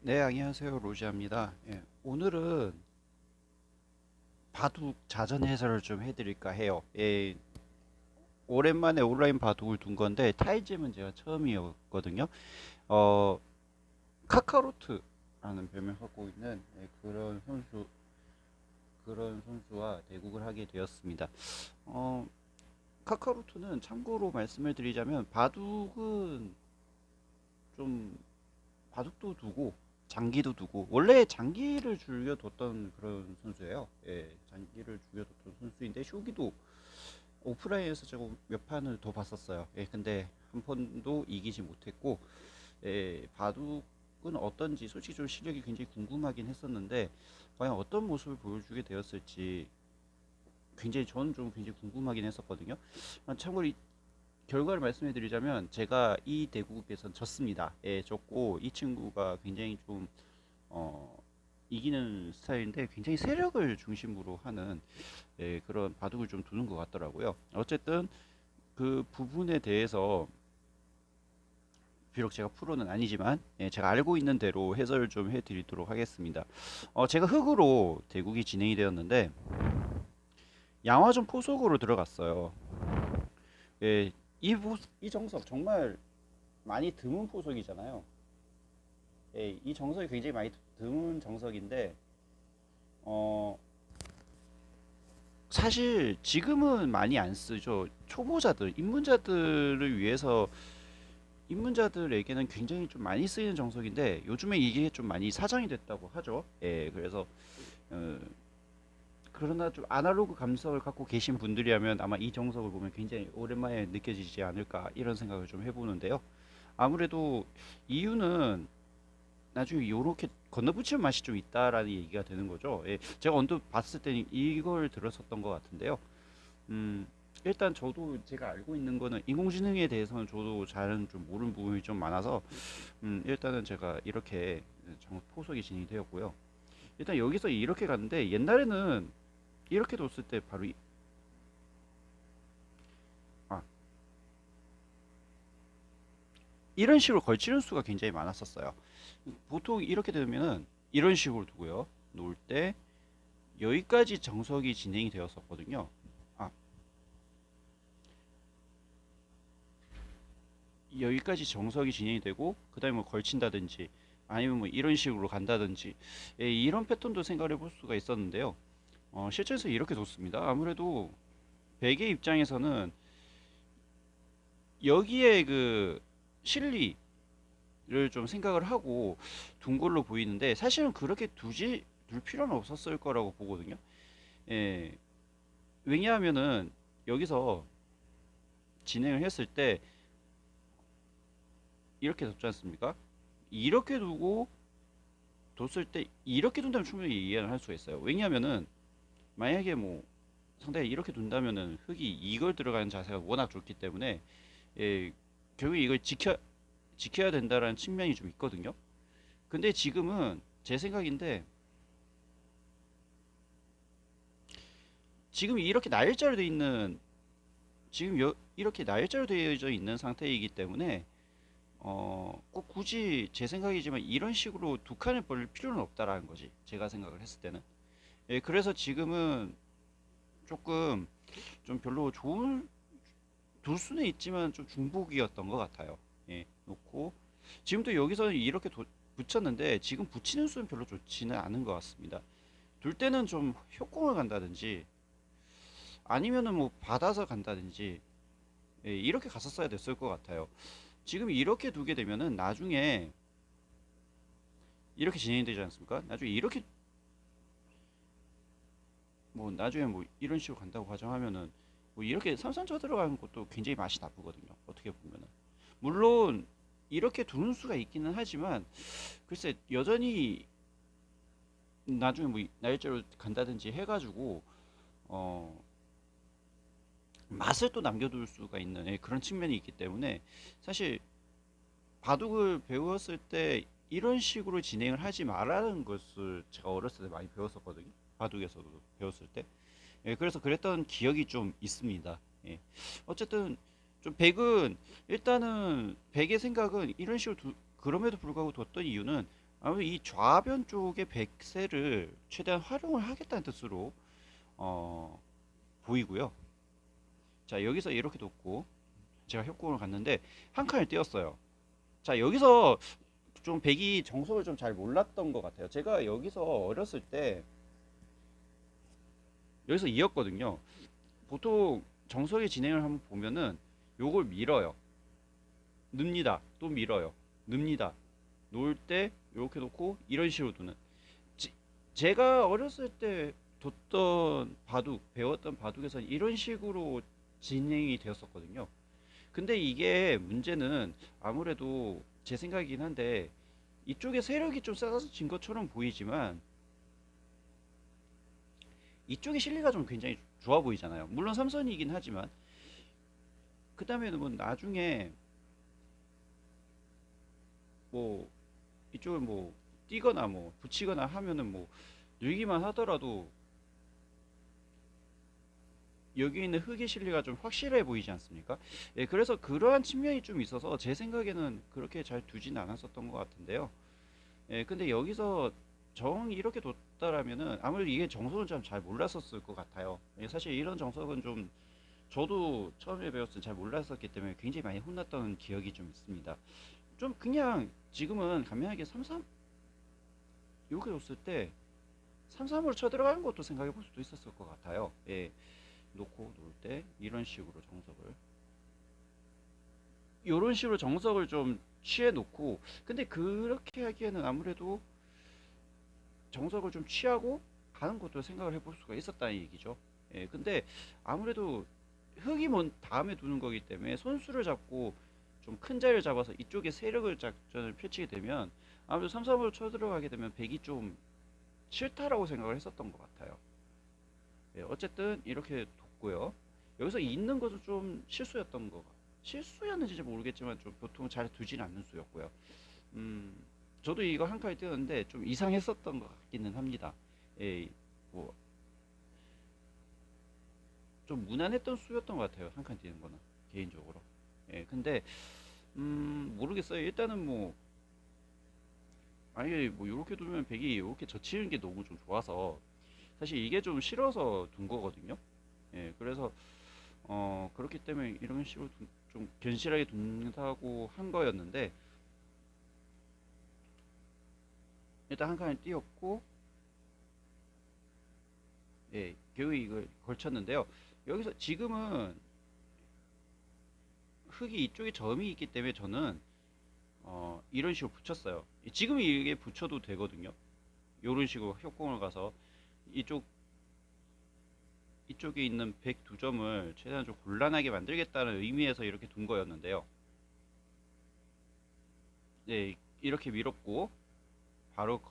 네, 안녕하세요. 로지아입니다. 예, 오늘은 바둑 자전 해설을 좀 해드릴까 해요. 예, 오랜만에 온라인 바둑을 둔 건데 타이즘은 제가 처음이었거든요. 어, 카카로트라는 별명 갖고 있는 그런 선수와 대국을 하게 되었습니다. 어, 카카로트는 참고로 말씀을 드리자면 좀 바둑도 두고 장기도 두고 원래 장기를 즐겨뒀던 그런 선수예요. 예, 장기를 즐겨뒀던 선수인데 쇼기도 오프라인에서 제가 몇 판을 더 봤었어요. 예, 근데 한 번도 이기지 못했고, 예, 바둑은 어떤지 솔직히 좀 실력이 굉장히 궁금하긴 했었는데 과연 어떤 모습을 보여주게 되었을지 굉장히 저는 좀 굉장히 궁금하긴 했었거든요. 참고로 결과를 말씀해 드리자면 제가 이 대국에선 졌습니다. 예, 졌고 이 친구가 굉장히 좀 어, 이기는 스타일인데 굉장히 세력을 중심으로 하는 예, 그런 바둑을 좀 두는 것 같더라고요. 어쨌든 그 부분에 대해서 비록 제가 프로는 아니지만 예, 제가 알고 있는 대로 해설을 좀 해드리도록 하겠습니다. 제가 흑으로 대국이 진행이 되었는데 양화전 포석으로 들어갔어요. 예, 이 정석 정말 많이 드문 포석이잖아요. 예, 이 정석이 굉장히 많이 드문 정석인데 어, 사실 지금은 많이 안 쓰죠. 초보자들, 입문자들에게는 굉장히 좀 많이 쓰이는 정석인데 요즘에 이게 좀 많이 사장이 됐다고 하죠. 예, 그래서 어, 그러나 좀 아날로그 감성을 갖고 계신 분들이라면 아마 이 정석을 보면 굉장히 오랜만에 느껴지지 않을까 이런 생각을 좀 해보는데요. 아무래도 이유는 나중에 이렇게 건너붙이는 맛이 좀 있다라는 얘기가 되는 거죠. 예, 제가 언뜻 봤을 때는 이걸 들었었던 것 같은데요. 음, 일단 저도 제가 알고 있는 거는 인공지능에 대해서는 저도 잘은 좀 모르는 부분이 좀 많아서 일단은 제가 이렇게 포석이 진행이 되었고요. 일단 여기서 이렇게 갔는데 옛날에는 이렇게 뒀을 때 바로 아, 이런 식으로 걸치는 수가 굉장히 많았었어요. 보통 이렇게 되면은 이런 식으로 두고요. 놓을 때 여기까지 정석이 진행이 되었었거든요. 아, 여기까지 정석이 진행이 되고 그다음에 뭐 걸친다든지 아니면 뭐 이런 식으로 간다든지 예, 이런 패턴도 생각을 해볼 수가 있었는데요. 실제에서 이렇게 뒀습니다. 아무래도 백의 입장에서는 여기에 그 실리를 좀 생각을 하고 둔 걸로 보이는데 사실은 그렇게 둘 필요는 없었을 거라고 보거든요. 예, 왜냐하면은 여기서 진행을 했을 때 이렇게 뒀지 않습니까? 이렇게 두고 뒀을 때 이렇게 둔다면 충분히 이해를 할 수가 있어요. 왜냐하면은 만약에 뭐 상대가 이렇게 둔다면은 흙이 이걸 들어가는 자세가 워낙 좋기 때문에 예, 결국 이걸 지켜야 된다라는 측면이 좀 있거든요. 근데 지금은 제 생각인데 지금 이렇게 나열자로 돼 있는 이렇게 나열자로 되어져 있는 상태이기 때문에 꼭 굳이 제 생각이지만 이런 식으로 두 칸을 벌릴 필요는 없다라는 거지. 제가 생각을 했을 때는. 예, 그래서 지금은 조금 좀 별로 좋은 둘 수는 있지만 좀 중복이었던 것 같아요. 예, 놓고 지금도 여기서 이렇게 붙였는데 지금 붙이는 수는 별로 좋지는 않은 것 같습니다. 둘 때는 좀 협공을 간다든지 아니면은 뭐 받아서 간다든지 예, 이렇게 갔었어야 됐을 것 같아요. 지금 이렇게 두게 되면은 나중에 이렇게 진행이 되지 않습니까? 나중에 이렇게 뭐 나중에 뭐 이런 식으로 간다고 가정하면은 뭐 이렇게 삼삼쳐 들어가는 것도 굉장히 맛이 나쁘거든요. 어떻게 보면은 물론 이렇게 두는 수가 있기는 하지만 글쎄 여전히 나중에 뭐 날짜로 간다든지 해가지고 어 맛을 또 남겨둘 수가 있는 예, 그런 측면이 있기 때문에 사실 바둑을 배웠을 때 이런 식으로 진행을 하지 말라는 것을 제가 어렸을 때 많이 배웠었거든요. 바둑에서도 배웠을 때. 예, 그래서 그랬던 기억이 좀 있습니다. 예. 어쨌든 좀 백은 일단은 백의 생각은 이런 식으로 그럼에도 불구하고 뒀던 이유는 아무래도 이 좌변 쪽의 백세를 최대한 활용을 하겠다는 뜻으로 어, 보이고요. 자, 여기서 이렇게 놓고 제가 협공을 갔는데 한 칸을 띄었어요. 자, 여기서 좀 백이 정석을 좀 잘 몰랐던 것 같아요. 제가 여기서 어렸을 때 여기서 이었거든요. 보통 정석의 진행을 한번 보면은 요걸 밀어요. 늡니다. 또 밀어요. 늡니다. 놓을 때 이렇게 놓고 이런 식으로 두는. 제가 어렸을 때 뒀던 바둑, 배웠던 바둑에서는 이런 식으로 진행이 되었었거든요. 근데 이게 문제는 아무래도 제 생각이긴 한데 이쪽에 세력이 좀 쏟아진 것처럼 보이지만 이쪽의 실리가 좀 굉장히 좋아 보이잖아요. 물론 삼선이긴 하지만 그 다음에는 뭐 나중에 뭐 이쪽을 뭐 뛰거나 뭐 붙이거나 하면은 뭐 늘기만 하더라도 여기 있는 흙의 실리가 좀 확실해 보이지 않습니까? 예, 그래서 그러한 측면이 좀 있어서 제 생각에는 그렇게 잘 두진 않았었던 것 같은데요. 예, 근데 여기서 정 이렇게 뒀다라면은 아무래도 이게 정석은 좀 잘 몰랐었을 것 같아요. 예, 사실 이런 정석은 좀 저도 처음에 배웠을 때 잘 몰랐었기 때문에 굉장히 많이 혼났던 기억이 좀 있습니다. 좀 그냥 지금은 간단하게 3-3 이렇게 뒀을 때 3-3으로 쳐들어가는 것도 생각해 볼 수도 있었을 것 같아요. 예, 놓고 놓을 때 이런 식으로 정석을 이런 식으로 정석을 좀 취해 놓고 근데 그렇게 하기에는 아무래도 정석을 좀 취하고 가는 것도 생각을 해볼 수가 있었다는 얘기죠. 예, 근데 아무래도 흙이 먼 다음에 두는 거기 때문에 손수를 잡고 좀 큰 자리를 잡아서 이쪽에 세력을 작전을 펼치게 되면 아무래도 3-3으로 쳐들어가게 되면 백이 좀 싫다라고 생각을 했었던 것 같아요. 예, 어쨌든 이렇게 뒀고요. 여기서 있는 것은 좀 실수였던 거. 실수였는지 모르겠지만 좀 보통 잘 두진 않는 수였고요. 음, 저도 이거 한 칸에 띄었는데 좀 이상했었던 것 같기는 합니다. 예, 뭐 좀 무난했던 수였던 것 같아요. 한 칸 띄는 거는 개인적으로. 예, 근데 모르겠어요. 일단은 뭐 아예 뭐 이렇게 두면 백이 이렇게 젖히는 게 너무 좀 좋아서 사실 이게 좀 싫어서 둔 거거든요. 예, 그래서 그렇기 때문에 이런 식으로 좀 견실하게 둔다고 한 거였는데 일단 한 칸을 띄었고 예, 겨우 이걸 걸쳤는데요. 여기서 지금은 흙이 이쪽에 점이 있기 때문에 저는 이런 식으로 붙였어요. 지금 이게 붙여도 되거든요. 이런 식으로 협공을 가서 이쪽 이쪽에 있는 102점을 최대한 좀 곤란하게 만들겠다는 의미에서 이렇게 둔 거였는데요. 네, 이렇게 밀었고 바로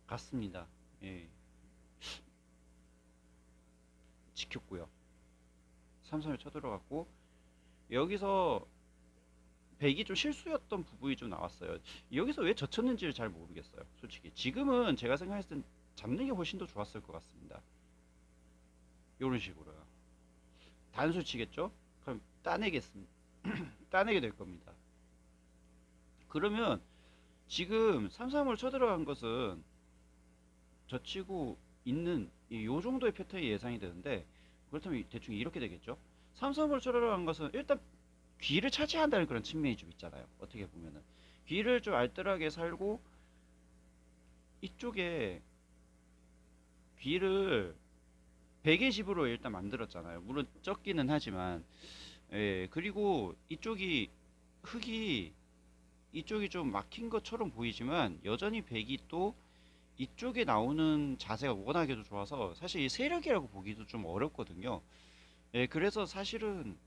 갔습니다. 예, 지켰고요. 삼성을 쳐들어갔고 여기서 백이 좀 실수였던 부분이 좀 나왔어요. 여기서 왜 젖혔는지를 잘 모르겠어요. 솔직히 지금은 제가 생각했을 땐 잡는 게 훨씬 더 좋았을 것 같습니다. 이런 식으로요. 단수 치겠죠? 그럼 따내겠습니다. 따내게 될 겁니다. 그러면 지금 3-3을 쳐들어간 것은 젖히고 있는 요 정도의 패턴이 예상이 되는데 그렇다면 대충 이렇게 되겠죠? 3-3을 쳐들어간 것은 일단 귀를 차지한다는 그런 측면이 좀 있잖아요. 어떻게 보면은 귀를 좀 알뜰하게 살고 이쪽에 귀를 베개 집으로 일단 만들었잖아요. 물론 적기는 하지만 예, 그리고 이쪽이 흙이 이쪽이 좀 막힌 것처럼 보이지만 여전히 백이 또 이쪽에 나오는 자세가 워낙에도 좋아서 사실 이 세력이라고 보기도 좀 어렵거든요. 예, 그래서 사실은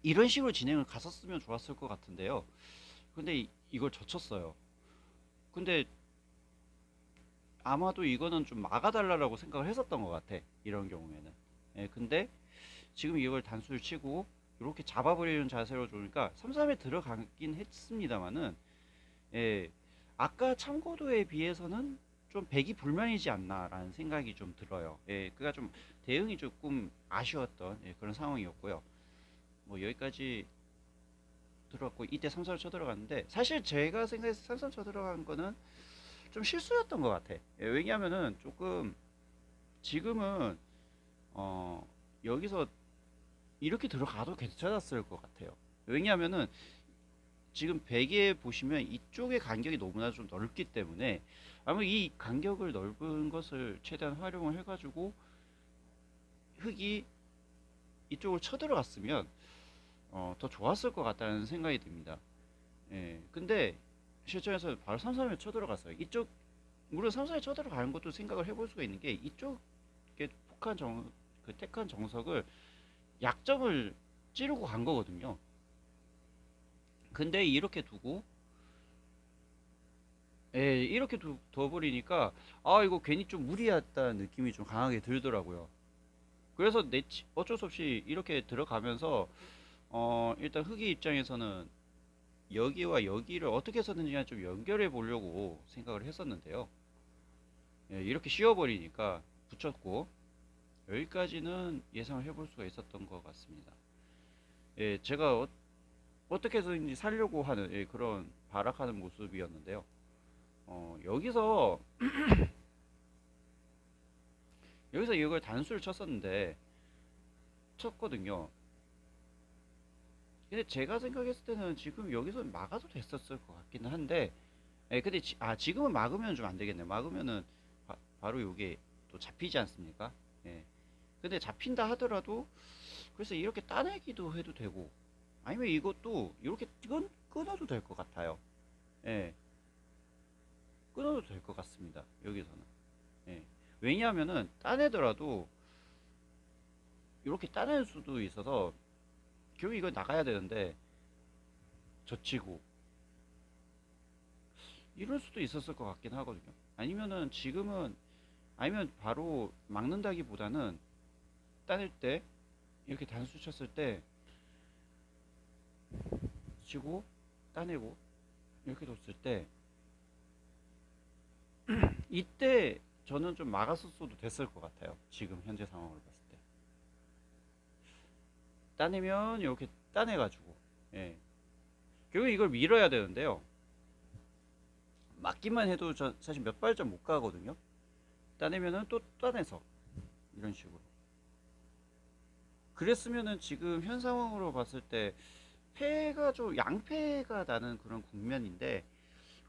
이런 식으로 진행을 갔었으면 좋았을 것 같은데요. 근데 이걸 젖혔어요. 근데 아마도 이거는 좀 막아달라고 생각을 했었던 것 같아. 이런 경우에는. 예, 근데 지금 이걸 단수를 치고 이렇게 잡아버리는 자세로 좋으니까 3-3에 들어가긴 했습니다만은 예, 아까 참고도에 비해서는 좀 백이 불만이지 않나라는 생각이 좀 들어요. 예, 그가 좀 대응이 조금 아쉬웠던 예, 그런 상황이었고요. 뭐 여기까지 들어갔고 이때 삼삼을 쳐 들어갔는데 사실 제가 생각해서 삼삼 쳐 들어간 거는 좀 실수였던 것 같아. 예, 왜냐하면은 조금 지금은 어 여기서 이렇게 들어가도 괜찮았을 것 같아요. 왜냐하면은 지금 베개에 보시면 이쪽의 간격이 너무나 좀 넓기 때문에 아마 이 간격을 넓은 것을 최대한 활용을 해가지고 흙이 이쪽을 쳐들어갔으면 더 좋았을 것 같다는 생각이 듭니다. 예, 근데 실전에서 바로 삼삼에 쳐들어갔어요. 이쪽 물론 삼삼에 쳐들어가는 것도 생각을 해볼 수가 있는 게 이쪽에 그 택한 정석을 약점을 찌르고 간 거거든요. 근데 이렇게 두고 예, 이렇게 둬버리니까 아 이거 괜히 좀 무리했다는 느낌이 좀 강하게 들더라고요. 그래서 어쩔 수 없이 이렇게 들어가면서 일단 흑이 입장에서는 여기와 여기를 어떻게 해서든지 간에 좀 연결해 보려고 생각을 했었는데요. 예, 이렇게 씌워버리니까 붙였고 여기까지는 예상을 해볼 수가 있었던 것 같습니다. 예, 제가 떻게 해서든지 살려고 하는 예, 그런 발악하는 모습이었는데요. 여기서 이걸 단수를 쳤거든요. 근데 제가 생각했을 때는 지금 여기서 막아도 됐었을 것 같기는 한데, 예, 근데 지금은 막으면 좀 안 되겠네요. 막으면은 바로 요게 또 잡히지 않습니까? 예. 근데 잡힌다 하더라도 그래서 이렇게 따내기도 해도 되고, 아니면 이것도 이렇게 끊어도 될 것 같아요. 예, 끊어도 될 것 같습니다. 여기서는. 예. 왜냐하면은 따내더라도 이렇게 따낼 수도 있어서 결국 이거 나가야 되는데 젖히고 이럴 수도 있었을 것 같긴 하거든요. 아니면은 지금은 아니면 바로 막는다기보다는 따낼 때 이렇게 단수 쳤을 때 치고 따내고 이렇게 뒀을 때 이때 저는 좀 막았었어도 됐을 것 같아요. 지금 현재 상황을 봤을 때 따내면 이렇게 따내가지고 예. 결국 이걸 밀어야 되는데요. 맞기만 해도 저 사실 몇 발전 못 가거든요. 따내면은 또 따내서 이런 식으로. 그랬으면은 지금 현 상황으로 봤을 때 패가 좀 양패가 나는 그런 국면인데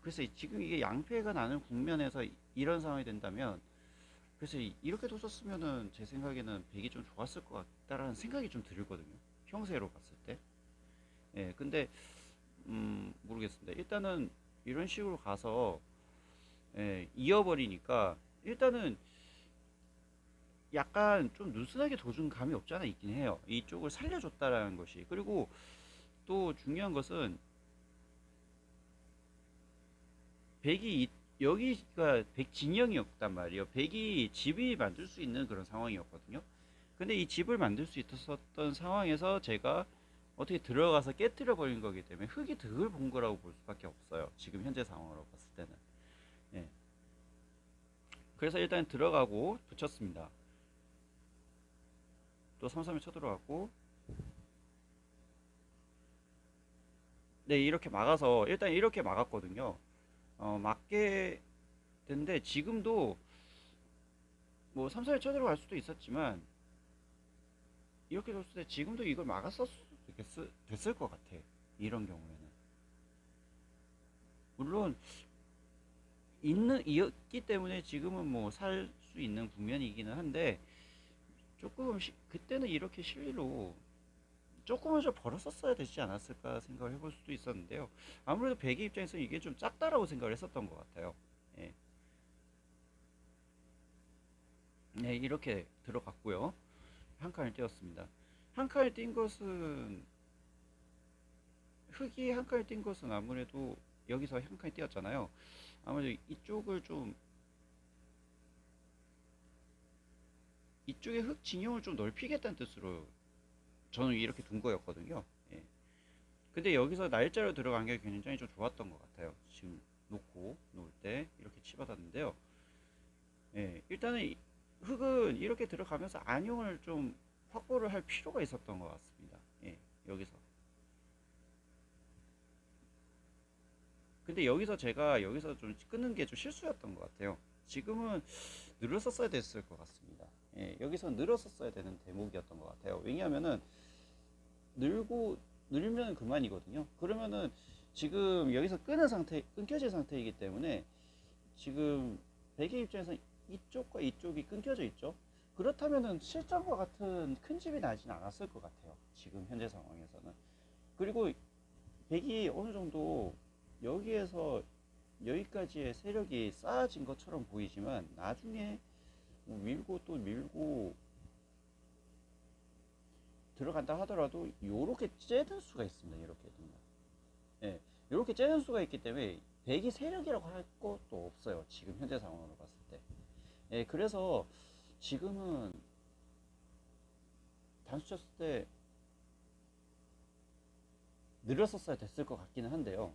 그래서 지금 이게 양패가 나는 국면에서 이런 상황이 된다면 그래서 이렇게 뒀었으면은 제 생각에는 백이 좀 좋았을 것 같다라는 생각이 좀 들거든요. 형세로 봤을 때. 예, 근데 모르겠습니다. 일단은 이런 식으로 가서 예, 이어버리니까 일단은 약간 좀 느슨하게 도준 감이 없지 않아 있긴 해요. 이쪽을 살려줬다라는 것이. 그리고 또 중요한 것은 백이 여기가 백 진영이었단 말이에요. 백이 집이 만들 수 있는 그런 상황이었거든요. 근데 이 집을 만들 수 있었던 상황에서 제가 어떻게 들어가서 깨뜨려 버린 거기 때문에 흙이 득을 본 거라고 볼 수밖에 없어요. 지금 현재 상황으로 봤을 때는. 예. 그래서 일단 들어가고 붙였습니다. 또 삼삼에 쳐들어갔고 네 이렇게 막아서 일단 이렇게 막았거든요. 맞게 됐는데 지금도 뭐 삼삼에 쳐들어갈 수도 있었지만 이렇게 줬을 때 지금도 이걸 막았을 수도 됐을 것 같아. 이런 경우에는 물론 이었기 때문에 지금은 뭐 살 수 있는 국면이기는 한데 조금 그때는 이렇게 실리로 조금은 좀 벌었었어야 되지 않았을까 생각을 해볼 수도 있었는데요. 아무래도 백의 입장에서 이게 좀 작다라고 생각을 했었던 것 같아요. 예. 네, 이렇게 들어갔고요. 한 칸을 띄웠습니다. 한 칸을 띈 것은 흙이 한 칸을 띈 것은 아무래도 여기서 한 칸을 띄었잖아요. 아무래도 이쪽에 흙 진영을 좀 넓히겠다는 뜻으로 저는 이렇게 둔 거였거든요. 예. 근데 여기서 날짜로 들어간 게 굉장히 좀 좋았던 것 같아요. 지금 놓을 때 이렇게 치받았는데요. 예. 일단은 흙은 이렇게 들어가면서 안용을 좀 확보를 할 필요가 있었던 것 같습니다. 예. 여기서. 근데 여기서 제가 여기서 좀 끊는 게 좀 실수였던 것 같아요. 지금은 늘었었어야 됐을 것 같습니다. 예, 여기서 늘었었어야 되는 대목이었던 것 같아요. 왜냐하면은 늘고 늘면 그만이거든요. 그러면은 지금 여기서 끊겨진 상태이기 때문에 지금 베개 입장에서 이쪽과 이쪽이 끊겨져 있죠. 그렇다면은 실전과 같은 큰 집이 나진 않았을 것 같아요. 지금 현재 상황에서는. 그리고 백이 어느 정도 여기에서 여기까지의 세력이 쌓아진 것처럼 보이지만 나중에 뭐 밀고 또 밀고 들어간다 하더라도 요렇게 째는 수가 있습니다. 이렇게 되면. 예, 이렇게 째는 수가 있기 때문에 백이 세력이라고 할 것도 없어요. 지금 현재 상황으로 봤을 때. 예, 그래서 지금은 단수 쳤을 때 늘었었어야 됐을 것 같기는 한데요.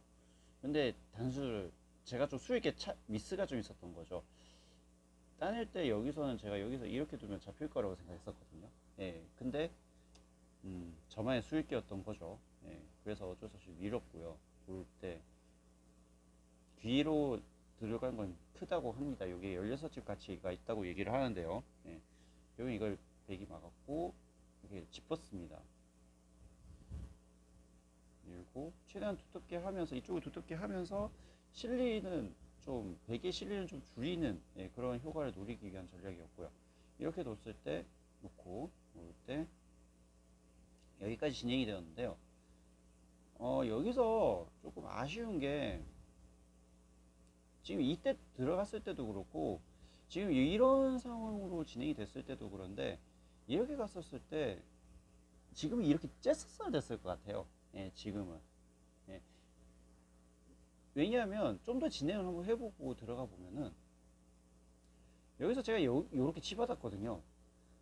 근데 단수를 제가 좀 수익에 미스가 좀 있었던 거죠. 따낼 때 여기서는 제가 여기서 이렇게 두면 잡힐 거라고 생각했었거든요. 예, 근데 저만의 수익이었던 거죠. 예, 그래서 어쩔 수 없이 밀었고요. 볼 때 뒤로 들어간 건 크다고 합니다. 여기 16집 가치가 있다고 얘기를 하는데요. 예, 여기 이걸 백이 막았고 이렇게 짚었습니다. 밀고 최대한 두텁게 하면서 이쪽을 두텁게 하면서 실리는 좀 백의 실리는 좀 줄이는 예, 그런 효과를 노리기 위한 전략이었고요. 이렇게 뒀을 때 놓고 놓을 때 여기까지 진행이 되었는데요. 여기서 조금 아쉬운 게 지금 이때 들어갔을 때도 그렇고 지금 이런 상황으로 진행이 됐을 때도 그런데 이렇게 갔었을 때 지금은 이렇게 쬐었어야 됐을 것 같아요. 예, 지금은. 예. 왜냐하면 좀 더 진행을 한번 해보고 들어가 보면은 여기서 제가 요렇게 치받았거든요.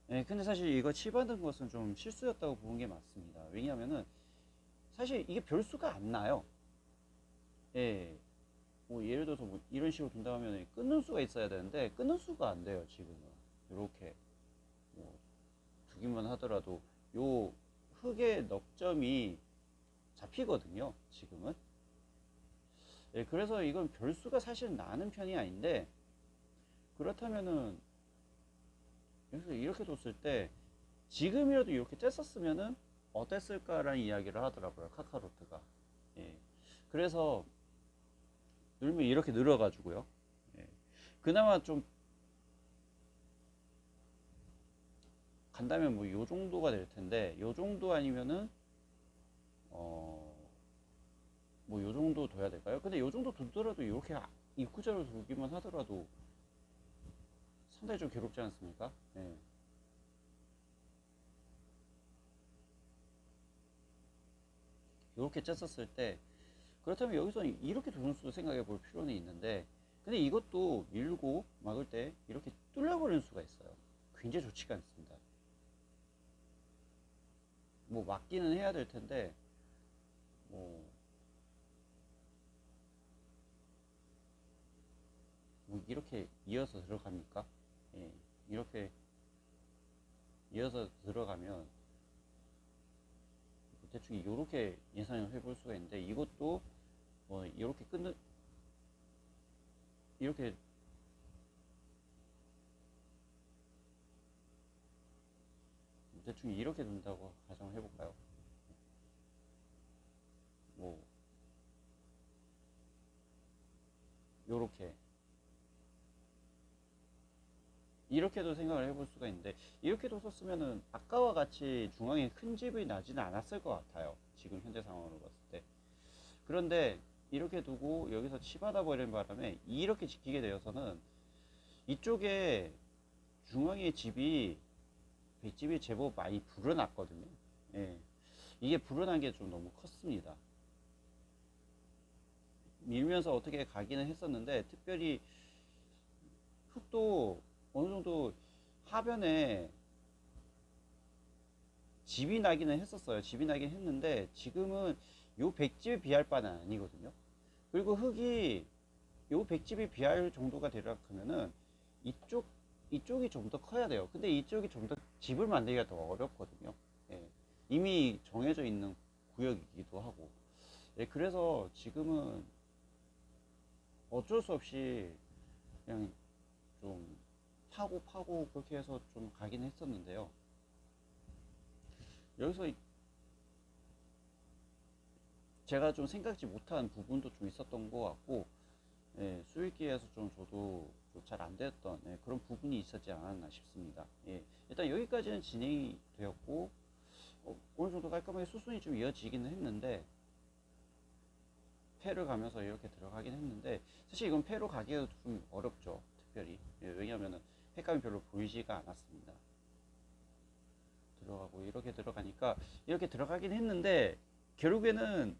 예, 근데 사실 이거 치받은 것은 좀 실수였다고 보는 게 맞습니다. 왜냐하면은 사실 이게 별수가 안 나요. 예. 뭐 예를 들어서 뭐 이런 식으로 둔다 하면 끊는 수가 있어야 되는데 끊는 수가 안 돼요, 지금은. 이렇게 뭐 두기만 하더라도 요 흙의 넉점이 잡히거든요, 지금은. 예, 그래서 이건 별수가 사실 나는 편이 아닌데 그렇다면은 여기서 이렇게 뒀을 때 지금이라도 이렇게 뗐었으면은 어땠을까라는 이야기를 하더라고요, 카카로트가. 예. 그래서 늘면 이렇게 늘어가지고요. 예. 그나마 좀 간다면 뭐 요 정도가 될 텐데 요 정도 아니면은 뭐 요 정도 둬야 될까요? 근데 요 정도 두더라도 이렇게 입구자로 두기만 하더라도 상당히 좀 괴롭지 않습니까? 예. 이렇게 짰었을 때 그렇다면 여기서 이렇게 두는 수도 생각해 볼 필요는 있는데 근데 이것도 밀고 막을 때 이렇게 뚫려버리는 수가 있어요. 굉장히 좋지가 않습니다. 뭐 막기는 해야 될 텐데 뭐, 뭐 이렇게 이어서 들어갑니까? 예. 이렇게 이어서 들어가면 대충 이렇게 예상을 해볼 수가 있는데 이것도 이렇게 끊는 이렇게 대충 이렇게 둔다고 가정을 해볼까요? 뭐 요렇게 이렇게도 생각을 해볼 수가 있는데 이렇게 뒀었으면은 아까와 같이 중앙에 큰 집이 나지는 않았을 것 같아요. 지금 현재 상황으로 봤을 때. 그런데 이렇게 두고 여기서 치받아 버리는 바람에 이렇게 지키게 되어서는 이쪽에 중앙에 집이 볏집이 제법 많이 불어났거든요. 예. 이게 불어난 게 좀 너무 컸습니다. 밀면서 어떻게 가기는 했었는데 특별히 흙도 어느 정도 하변에 집이 나기는 했었어요. 집이 나긴 했는데 지금은 요 백집에 비할 바는 아니거든요. 그리고 흙이 요 백집에 비할 정도가 되려 하면은 이쪽 이쪽이 좀 더 커야 돼요. 근데 이쪽이 좀 더 집을 만들기가 더 어렵거든요. 예. 이미 정해져 있는 구역이기도 하고. 예, 그래서 지금은 어쩔 수 없이 그냥 좀 파고 그렇게 해서 좀 가긴 했었는데요. 여기서 제가 좀 생각지 못한 부분도 좀 있었던 것 같고, 예, 수익기에서 좀 저도 잘 안 됐던 그런 부분이 있었지 않았나 싶습니다. 예, 일단 여기까지는 진행이 되었고, 어느 정도 깔끔하게 수순이 좀 이어지기는 했는데, 패를 가면서 이렇게 들어가긴 했는데, 사실 이건 패로 가기가 좀 어렵죠. 특별히. 예, 왜냐하면 횟감이 별로 보이지가 않았습니다. 들어가고 이렇게 들어가니까 이렇게 들어가긴 했는데, 결국에는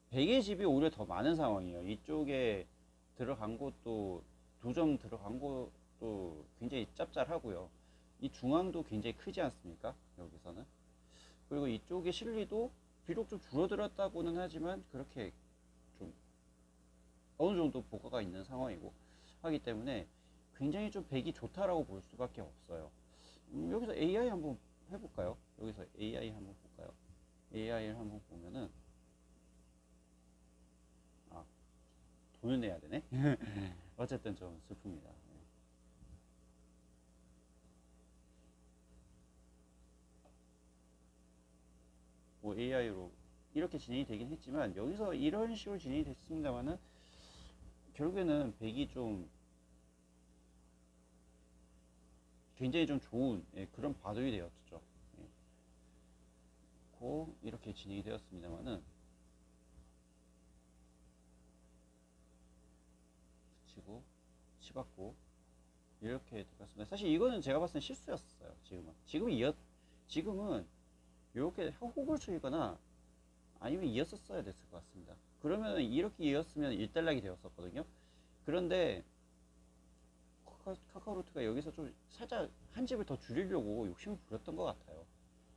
베개 집이 오히려 더 많은 상황이에요. 이쪽에 들어간 곳도 2점 들어간 곳도 굉장히 짭짤하고요. 이 중앙도 굉장히 크지 않습니까? 여기서는. 그리고 이쪽의 실리도 비록 좀 줄어들었다고는 하지만 그렇게 좀 어느 정도 보가가 있는 상황이고 하기 때문에 굉장히 좀 백이 좋다라고 볼 수밖에 없어요. 여기서 AI 한번 해볼까요? 여기서 AI 한번 볼까요? AI를 한번 보면은 아, 돈을 내야 되네. 어쨌든 좀 슬픕니다. 뭐 AI로 이렇게 진행이 되긴 했지만 여기서 이런 식으로 진행이 됐습니다만은 결국에는 백이 좀 굉장히 좀 좋은 그런 바둑이 되었죠. 예, 고 이렇게 진행이 되었습니다만은 붙이고 치받고 이렇게 들어갔습니다. 사실 이거는 제가 봤을 때 실수였어요. 지금은 이렇게 호구를 추이거나 아니면 이었었어야 됐을 것 같습니다. 그러면 이렇게 이었으면 1단락이 되었었거든요. 그런데 카카오루트가 여기서 좀 살짝 한 집을 더 줄이려고 욕심을 부렸던 것 같아요.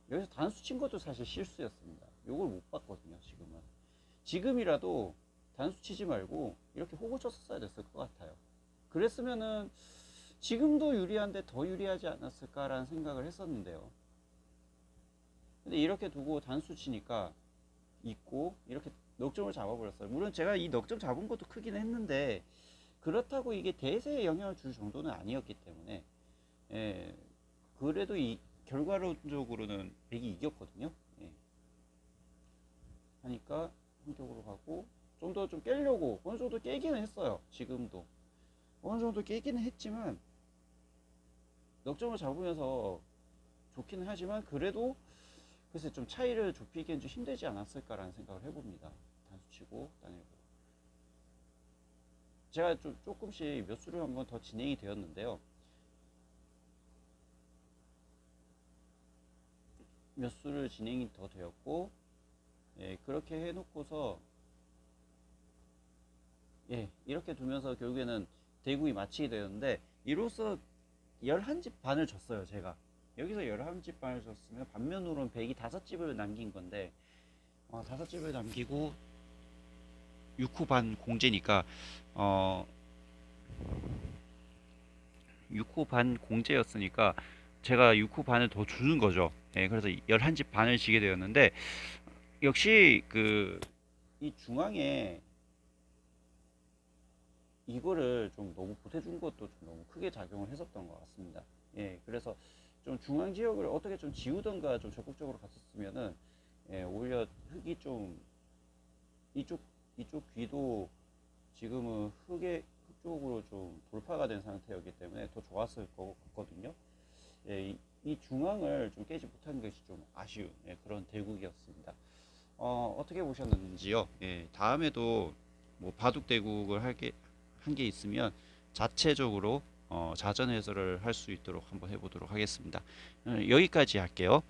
여기서 단수 친 것도 사실 실수였습니다. 요걸 못 봤거든요, 지금은. 지금이라도 단수 치지 말고 이렇게 호구 쳤었어야 됐을 것 같아요. 그랬으면은 지금도 유리한데 더 유리하지 않았을까라는 생각을 했었는데요. 근데 이렇게 두고 단수 치니까 있고 이렇게 넉점을 잡아버렸어요. 물론 제가 이 넉점 잡은 것도 크긴 했는데 그렇다고 이게 대세에 영향을 줄 정도는 아니었기 때문에 예, 그래도 이 결과론적으로는 백이 이겼거든요. 예, 하니까 한쪽으로 가고 좀 더 좀 깨려고 어느 정도 깨기는 했어요. 지금도 어느 정도 깨기는 했지만 넉점을 잡으면서 좋기는 하지만 그래도 글쎄 좀 차이를 좁히기엔 좀 힘들지 않았을까라는 생각을 해봅니다. 단수치고 따내고 제가 좀 조금씩 몇 수를 한번 더 진행이 되었는데요. 몇 수를 진행이 더 되었고 예, 그렇게 해놓고서 예, 이렇게 두면서 결국에는 대국이 마치게 되었는데 이로써 11집 반을 줬어요. 제가 여기서 11집 반을 줬으면 반면으로는 105집을 남긴 건데 5집을 남기고 6후 반 공제니까 어 6후 반 공제였으니까 제가 6후 반을 더 주는 거죠. 예, 그래서 11집 반을 지게 되었는데 역시 그 이 중앙에 이거를 좀 너무 보태준 것도 좀 너무 크게 작용을 했었던 것 같습니다. 예, 그래서 좀 중앙 지역을 어떻게 좀 지우던가 좀 적극적으로 갔었으면은 예, 오히려 흙이 좀 이쪽 귀도 지금은 흙 쪽으로 좀 돌파가 된 상태였기 때문에 더 좋았을 것 같거든요. 예, 이 중앙을 좀 깨지 못한 것이 좀 아쉬운 그런 대국이었습니다. 어떻게 보셨는지요? 예, 다음에도 뭐 바둑 대국을 한 게 있으면 자체적으로 자전 해설을 할 수 있도록 한번 해보도록 하겠습니다. 여기까지 할게요.